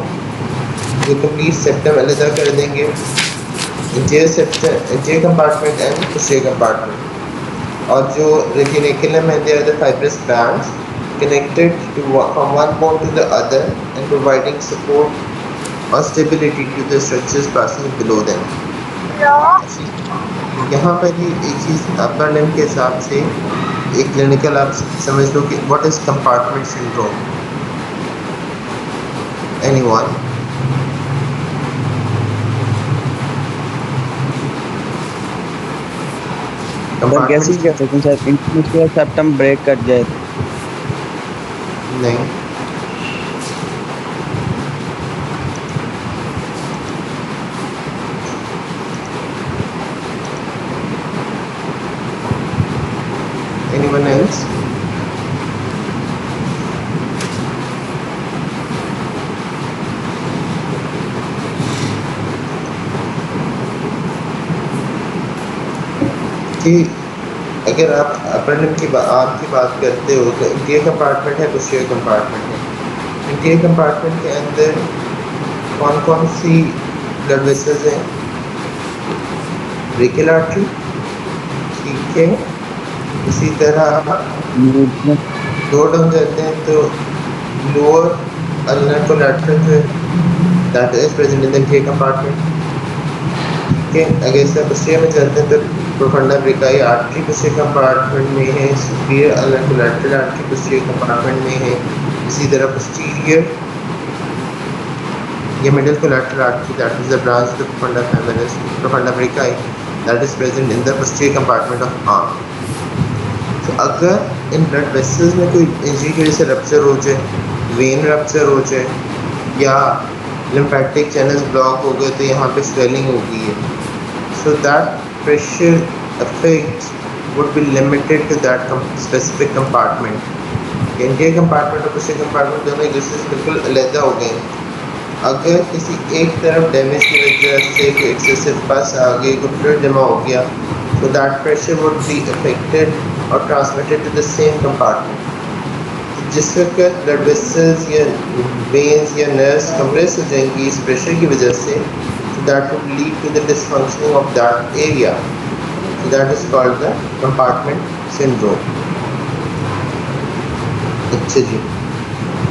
जो कंप्लीट सेप्टम अलग कर देंगे, interior septum interior compartment and posterior compartment. और जो रेटिकुलम है they are the fibrous bands connected to from one bone to the other and providing support or stability to the structures passing below them. यहाँ पर ही एक चीज़ upper limb के हिसाब से एक क्लिनिकल आप समझ लो कि what is compartment syndrome. Anyone? Sir कैसे कह सकते हैं सर इंटरमस्कुलर सेप्टम ब्रेक कर जाए? नहीं, anyone else? कि अगर आप अपर लिम्ब की बात करते हो तो इंटीरियर कंपार्टमेंट है, पोस्टीरियर कंपार्टमेंट है। इंटीरियर कंपार्टमेंट के अंदर कौन कौन सी ब्लड वेसल्स हैं? ब्रेकियल आर्टरी, ठीक है। इसी तरह दो डाउन जाते हैं तो लोअर अल्नर कोलैटरल जो है that is present in the interior compartment, ठीक है। अगर इसका पोस्टीरियर में जाते हैं तो profunda brachii artery posterior compartment में है, superior ulnar collateral artery posterior compartment में है। इसी तरह पोस्टीरियर या middle collateral artery that is the branch of profunda femoris profunda brachii that is present in the posterior compartment of arm. तो अगर in blood vessels में कोई injury की वजह से रप्चर हो जाए, वेन रप्चर हो जाए या लिम्फेटिक चैनल्स ब्लॉक हो गए तो यहाँ पे स्वेलिंग हो गई है, so that pressure effect would be limited to that specific compartment. Interior compartment और पोस्टीरियर कंपार्टमेंट दोनों एक दूसरे से बिल्कुल अलग हो गए हैं। अगर किसी एक तरफ डैमेज की वजह से कोई एक्सेसिव पस आ गई, कोई फ्लूइड जमा हो गया, तो that pressure would be affected और transmitted to the same compartment. जिस वक्त ब्लड वेसल्स या वेन्स या नर्व्स कंप्रेस हो जाएंगी इस प्रेशर की वजह से, that would lead to the dysfunctioning of that area. So that is called the compartment syndrome. अच्छा जी,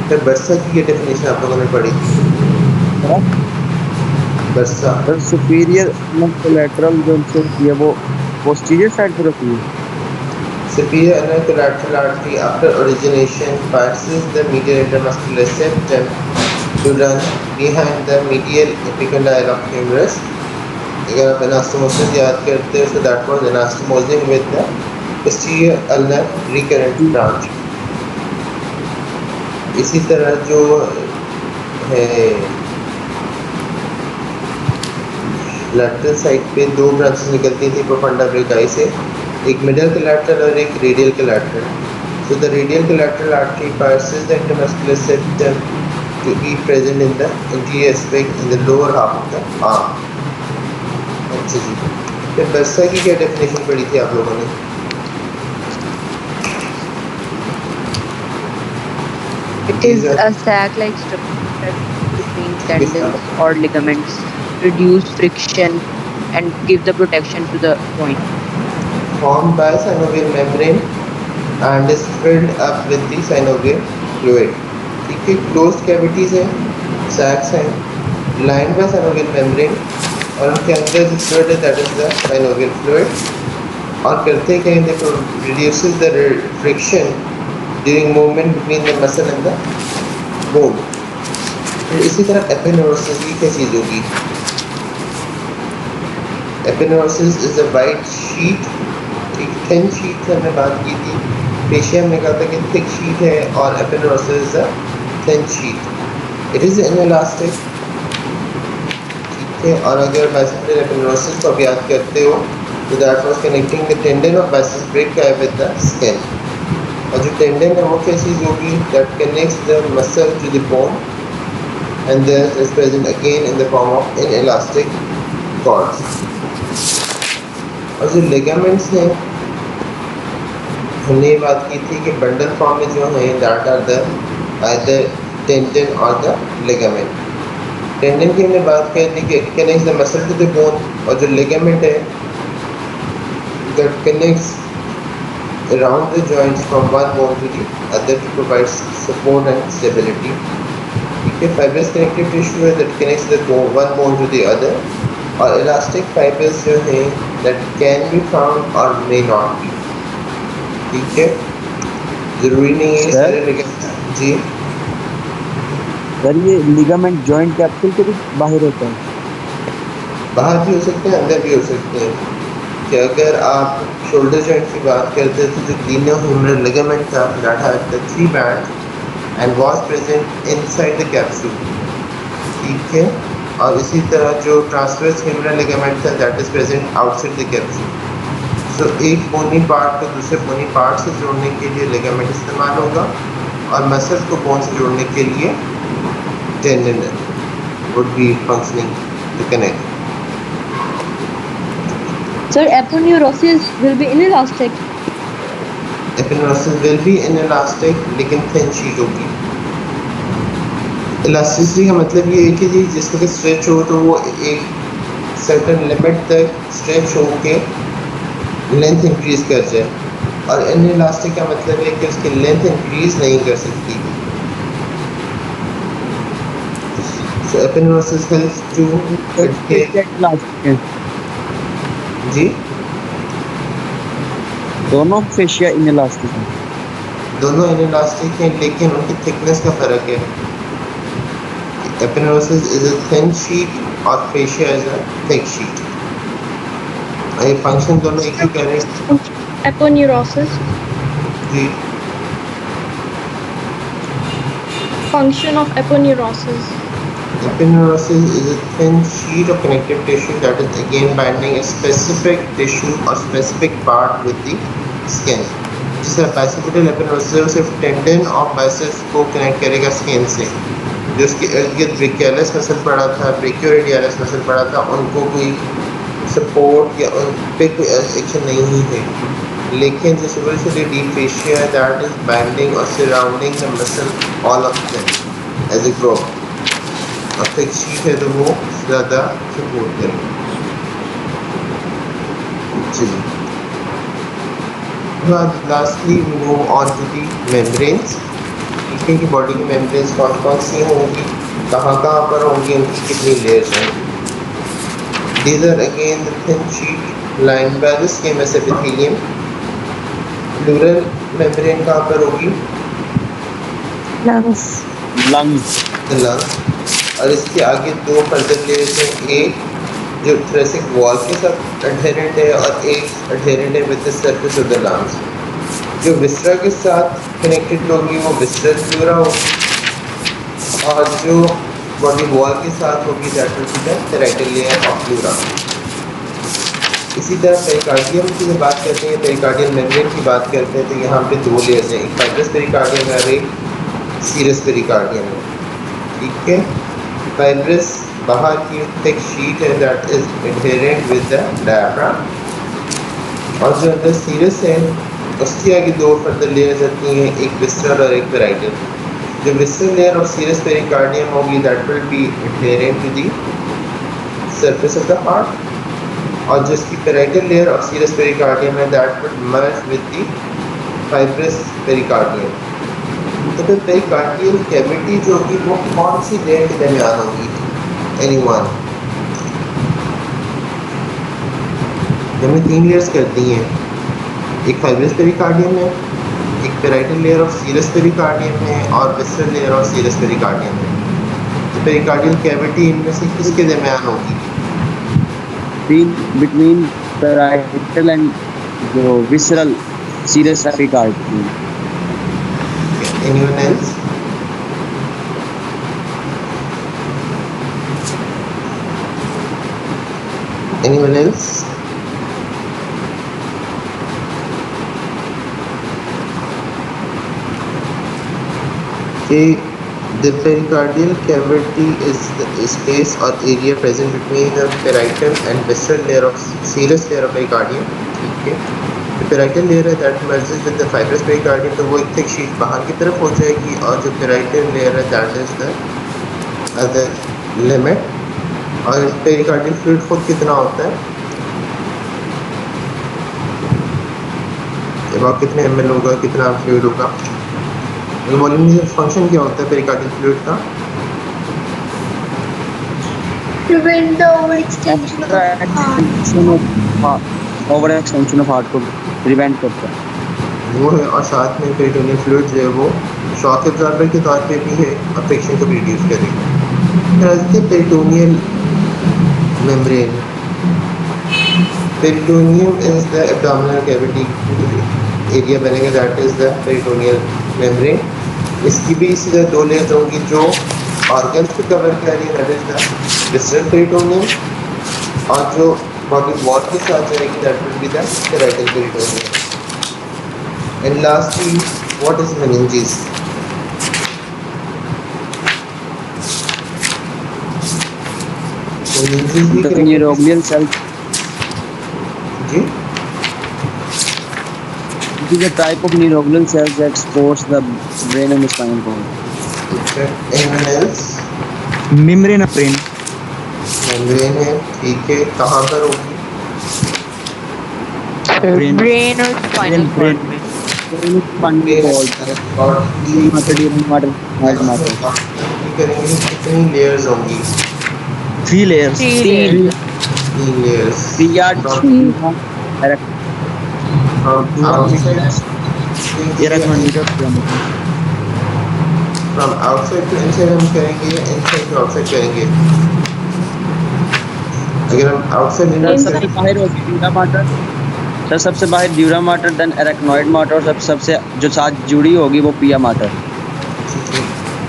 फिर बर्सा की ये डेफिनेशन आप लोगों ने पढ़ी थी। बर्सा सर सुपीरियर कोलैटरल जो है वो पोस्टीरियर साइड पर रखी है। superior ulnar collateral artery after origination passes the medial intermuscular septum to run behind the medial epicondyle of humerus. अगर आप anastomosis याद करते हो so that was anastomosing with the posterior ulnar recurrent branch. इसी तरह जो है लैटरल साइड पे दो ब्रांचेस निकलती थी प्रोफंडा ब्रेकाई से, एक मिडिल कोलैटरल और एक radial collateral. So the radial collateral artery passes the intermuscular septum to be present in the anterior aspect in the lower half of the arm. अच्छा जी, फिर बर्सा की क्या डेफिनेशन पढ़ी थी आप लोगों ने? It is a sac-like structure between tendons or ligaments, reduce friction and give the protection to the joint. Formed by synovial membrane and is filled up with the synovial fluid. ठीक है, closed cavities हैं, sacs हैं, lined by synovial membrane और उनके अंदर जो fluid है that is the synovial fluid। और करते क्या हैं, देखो reduces the friction during movement between the muscle and the bone। फिर इसी तरह एपिनेउरोसिस की क्या चीज़ होगी? एपिनेउरोसिस इज अ वाइट शीट, एक थिन शीट से हमने बात की थी, पेशिया हमने कहा था कि थिक शीट है और aponeurosis is a thin sheet. It is inelastic okay, और अगर बाइसेप्टल एपिनेरोसिस को आप याद करते हो तो that was connecting the tendon of biceps brachii with the skin, और जो टेंडन है वो क्या चीज़ होगी, that connects the muscle to the bone and then is present again in the form of inelastic cords. और जो ligaments हैं, हमने ये बात की थी कि बंडल फॉर्म में जो हैं that are the either tendon or the ligament. Tendon की हमने बात कर ली कि it connects the muscle to the bone, और जो ligament है that connects around the joints from one bone to the other to provide support and stability. Fibrous connective tissue है that connects the bone, one bone to the other, और elastic fibers जो हैं that can be found or may not be. ठीक है, जरूरी नहीं है सारे लिगामेंट। जी सर, ये लिगामेंट जॉइंट कैप्सूल के भी बाहर होता है? बाहर भी हो सकते हैं, अंदर भी हो सकते हैं। कि अगर आप शोल्डर जॉइंट की बात करते हैं तो जो glenohumeral ligament था that had the 3 bands and was present inside the capsule, ठीक है, और इसी तरह जो ट्रांसवर्स humeral ligament था that is present outside the capsule. So एक बोनी पार्ट को दूसरे बोनी पार्ट से जोड़ने के लिए लिगामेंट इस्तेमाल होगा, और मसल्स को बोन से जोड़ने के लिए tendon would be functioning to connect. Sir, aponeurosis will be inelastic. Aponeurosis will be inelastic, लेकिन थिन शीट होगी। इलास्टिसिटी का मतलब ये है कि जी जिसमें स्ट्रेच हो तो वो एक सर्टेन लिमिट तक स्ट्रेच हो के लेंथ इंक्रीज कर जाए, और इनइलास्टिक का मतलब है कि उसकी लेंथ इंक्रीज नहीं कर सकती। सो एपिनेरोसिस हेल्प्स टू इलास्टिक है, जी दोनों फेशिया इनइलास्टिक है। दोनों इनइलास्टिक हैं, लेकिन उनकी थिकनेस का फर्क है। एपिनेरोसिस इज अ थिन शीट और fascia is a thick sheet. ये फंक्शन दोनों एक ही कह रहे हैं। Aponeurosis. Ji Function of aponeurosis. Epineuritis is a thin sheet of connective tissue that is again binding a specific tissue or specific part with the skin. जिस तरह bicipital एपिनेuritis है सिर्फ टेंडन और बाइसेप्स को कनेक्ट करेगा स्किन से, जो उसके इर्द गिर्द ब्रेकियालिस मसल पड़ा था, ब्रेकियोरेडियालिस मसल पड़ा था, उनको कोई सपोर्ट या उन पे कोई एक्शन नहीं है। लेकिन जो superficial deep fascia that is binding और surrounding the muscle all of them as a group, और थिक शीट है तो वो ज़्यादा सपोर्ट करेंगे। चलिए, lastly we move on to the membranes. ठीक है कि बॉडी की मेम्ब्रेन्स कौन कौन सी होंगी, कहाँ कहाँ पर होंगी, उनकी कितनी लेयर्स होंगी। These are again the thin sheet lined by the squamous epithelium. Pleural membrane कहाँ पर होगी? Lungs. Lungs, The lung. और इसके आगे दो फर्दर लेयर्स हैं, एक जो thoracic wall के साथ adherent है और एक adherent है with the surface of the lungs। जो viscera के साथ connected होगी वो visceral pleura होगी, और जो बॉडी वॉल के साथ होगी that will be the parietal layer of pleura। इसी तरह पेरिकार्डियम की जब बात करते हैं, पेरिकार्डियल मेम्ब्रेन की बात करते हैं, तो यहाँ पे दो लेयर्स हैं, एक फाइब्रस पेरिकार्डियम है और एक सीरस पेरिकार्डियम है। ठीक है, फाइब्रस बाहर की थिक शीट है that is adherent with the diaphragm, और जो अंदर सीरस है उसके आगे दो फर्दर लेयर्स आती हैं, एक विस्टरल और एक पेराइटल। जो visceral layer of serous pericardium होगी that will be adherent to the surface of the heart, और जो इसकी parietal layer of serous pericardium है that will merge with the fibrous pericardium. तो फिर पेरिकार्डियल कैविटी जो होगी वो कौन सी लेयर के दरमियान होगी? एनीवन? हमने तीन लेयर्स कर दी हैं, एक फाइब्रस पेरिकार्डियम है, एक parietal layer of serous pericardium है, और visceral layer of serous pericardium है। तो पेरिकार्डियल कैविटी इनमें से किसके दरमियान होगी? बिटवीन पेराइटल एंड जो visceral serous pericardium. Anyone else? Anyone else? Okay, the pericardial cavity is the space or area present between the parietal and visceral layer of serous layer of pericardium. Okay, the parietal layer that merges with the fibrous pericardium, तो वो एक thick sheet बाहर की तरफ हो जाएगी और जो parietal layer है that is the other limit. और pericardial fluid खुद कितना होता है? अब कितने ml होगा, कितना fluid होगा? वॉल्यूम फंक्शन क्या होता है पेरिकार्डियल फ्लूइड का? Prevent the overextension of heart. Over extension of heart को प्रिवेंट करता है वो है, और साथ में पेरिटोनियल फ्लूइड जो है वो शॉक एब्जॉर्बर के तौर पे भी है और फ्रिक्शन को भी रिड्यूस करेगा. फिर आते हैं peritoneal membrane. Peritoneum is the abdominal cavity area बनेगा, that is the peritoneal membrane. इसकी भी इसी तरह दो लेयर्स होंगी जो ऑर्गन्स को कवर कर रही है, that is the visceral peritoneum, और जो बॉडी वॉल के साथ जाएगी that will be the parietal peritoneum. And lastly what is meninges? Meninges भी तो करेंगे न्यूरोग्लियल सेल जी. It is a type of neuroglial cells that supports the brain and spinal cord. Anyone else? Membrane of brain. Membrane है, ठीक है. कहाँ पर होगी? Brain. ब्रेन और स्पाइनल Brain. कॉर्ड में. Spinal cord. और Matter. करेंगे कितनी लेयर्स होंगी? 3 layers. 3 layers. 3 layers. From outside to inside हम करेंगे या इनसाइड टू आउटसाइड करेंगे? अगर हम आउटसाइड सबसे बाहर होगी ड्यूरा माटर. सर सबसे बाहर dura mater, then arachnoid mater, और सबसे जो साथ जुड़ी होगी वो pia mater.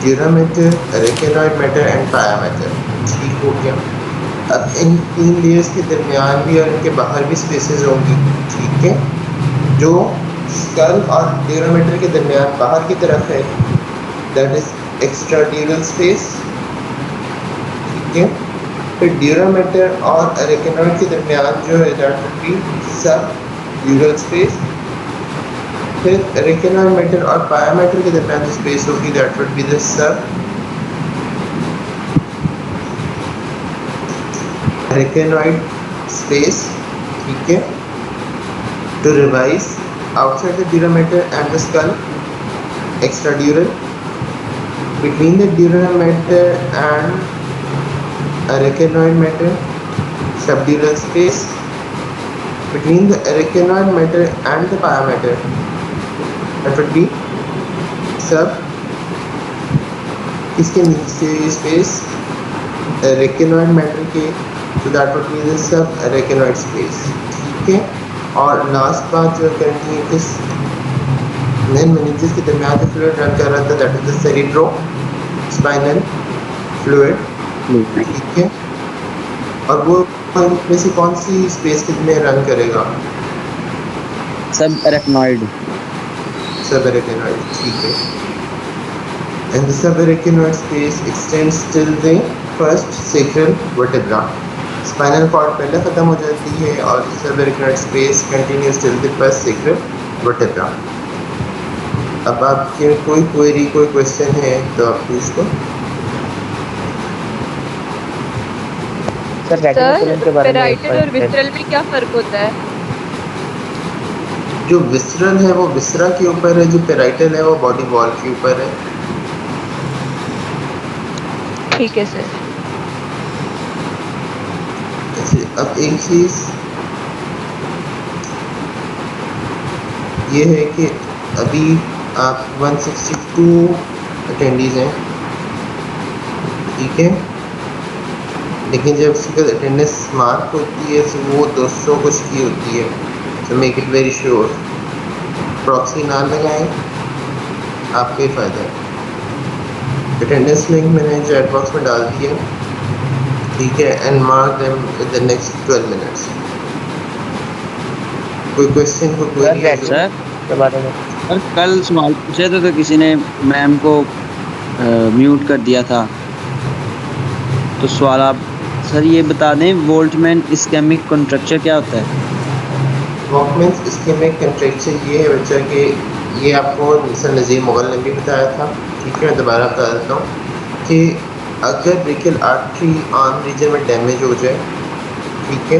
Dura mater, arachnoid mater and pia mater. ठीक हो गया. अब इन 3 लेयर्स के दरमियान भी और इनके बाहर भी स्पेसेस होंगी, ठीक है, जो स्कल और ड्यूरा मैटर के दरमियान बाहर की तरफ है, दैट इज एक्स्ट्राड्यूरल स्पेस. ठीक है. फिर ड्यूरा मैटर और एरेकेनॉइड के दरमियान जो है that will B subdural space. फिर एरेकेनॉइड मैटर और पाया मैटर के दरमियान जो स्पेस होगी that will be the sub एरेकेनॉइड space. ठीक है. To revise, outside the dura mater and the skull, extradural. Between the dura mater and areconoid matter, subdural space. Between the areconoid matter and the pia matter, that would be sub. इसके नीचे space areconoid matter के, so that would be the sub areconoid space. ठीक है. और last बात जो करनी है किस मेन मेनिंजेस के दरमियान जो फ्लूइड रन कर रहा था that is the cerebro spinal fluid. ठीक है. और वो में से कौन सी स्पेस में रन करेगा? सब एरेक्नॉइड. सब एरेक्नॉइड. ठीक है. And the subarachnoid space extends till the first sacral vertebra. Spinal cord पहले ख़त्म हो जाती है और subarachnoid space continues till the first sacral vertebra. अब आपके कोई क्वेरी, कोई क्वेश्चन है तो आप पूछ लो. सर रेटिकुलम के बारे में पैराइटल और विसरल में क्या फर्क होता है? जो विसरल है वो विसरा के ऊपर है, जो पेराइटल है वो बॉडी वॉल के ऊपर है. ठीक है सर. अब एक चीज ये है कि अभी आप 162 अटेंडीज हैं, ठीक है, लेकिन जब उसकी अटेंडेंस मार्क होती है तो वो 200 कुछ की होती है. तो make it very sure proxy ना लगाएं, आपका ही फायदा है. अटेंडेंस लिंक मैंने चैट बॉक्स में डाल दिया. ठीक है, and mark them in the next 12 minutes. कोई क्वेश्चन कोई query है तो? सर के बारे में सर कल सवाल पूछे थे तो किसी ने मैम को म्यूट कर दिया था, तो सवाल आप सर ये बता दें, वोल्टमैन इस्केमिक कॉन्ट्रैक्चर क्या होता है? वॉकमेंस इस्केमिक कंट्रेक्चर ये है बच्चा कि ये आपको सर नज़ीर मुगल ने भी बताया था, ठीक है, दोबारा बता देता हूँ कि अगर ब्रेकियल आर्टरी आर्म रीजन में डैमेज हो जाए, ठीक है,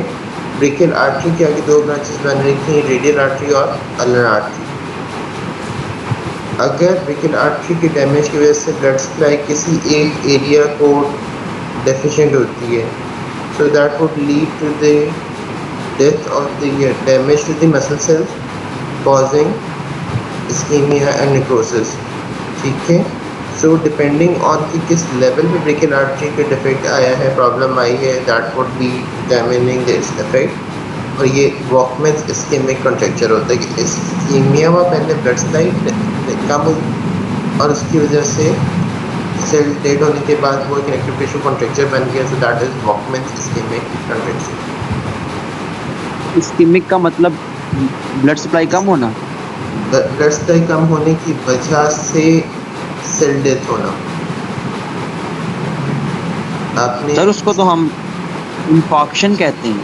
ब्रेकियल आर्टरी के आगे दो ब्रांचेस बन रही थी, रेडियल आर्टरी और अल्नर आर्टरी। अगर ब्रेकियल आर्टरी के डैमेज की वजह से ब्लड सप्लाई किसी एक एरिया को डेफिशिएंट होती है, so that would lead to the death of the damage to the muscle cells causing ischemia and necrosis, ठीक है। so depending on कि किस लेवल पे ब्रेकियल आर्टरी का डिफेक्ट आया है, प्रॉब्लम आई है, that would be determining its effect। और ये वॉकमैन इस्केमिक कॉन्ट्रैक्चर होता है कि इस्कीमिया में पहले ब्लड सप्लाई कम हुई और उसकी वजह से सेल डेड होने के बाद वो कनेक्टिव टिश्यू कॉन्ट्रैक्चर बन गया, so that is Volkmann ischaemic contracture. Ischaemic का मतलब ब्लड सप्लाई कम होना? ब्लड सप्लाई कम होने की वजह से सेल डेथ होना। आपने सर उसको तो हम इंफॉक्शन कहते हैं।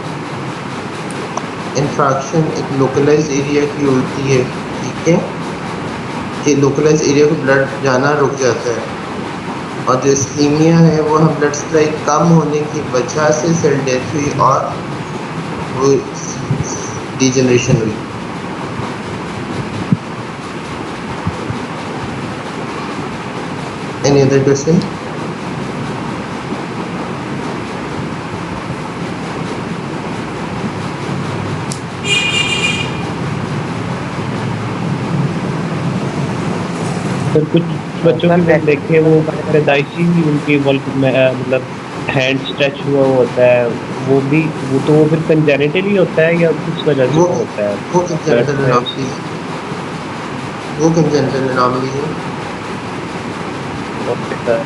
इंफ्रैक्शन एक लोकलाइज एरिया की होती है, ठीक है, कि लोकलाइज एरिया को ब्लड जाना रुक जाता है, और जो इस्कीमिया है वो हम ब्लड सप्लाई कम होने की वजह से सेल डेथ हुई और वो डिजेनरेशन हुई। Any other question? सर कुछ बच्चों की मैंने देखे वो पैदाइशी उनकी मतलब हैंड स्ट्रेच हुआ होता है, वो भी वो फिर कंजेनिटली होता है या किस वजह से वो होता है? वो कंजेनिटल एनॉमली है, वो कंजेनिटल एनॉमली है। Okay sir.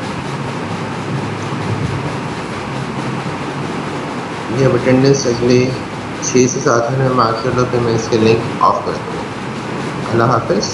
ये अब अटेंडेंस अगले 6 से 7 में मार्क कर लो, फिर मैं इसके लिंक ऑफ कर दूँगा। अल्लाह हाफिज़।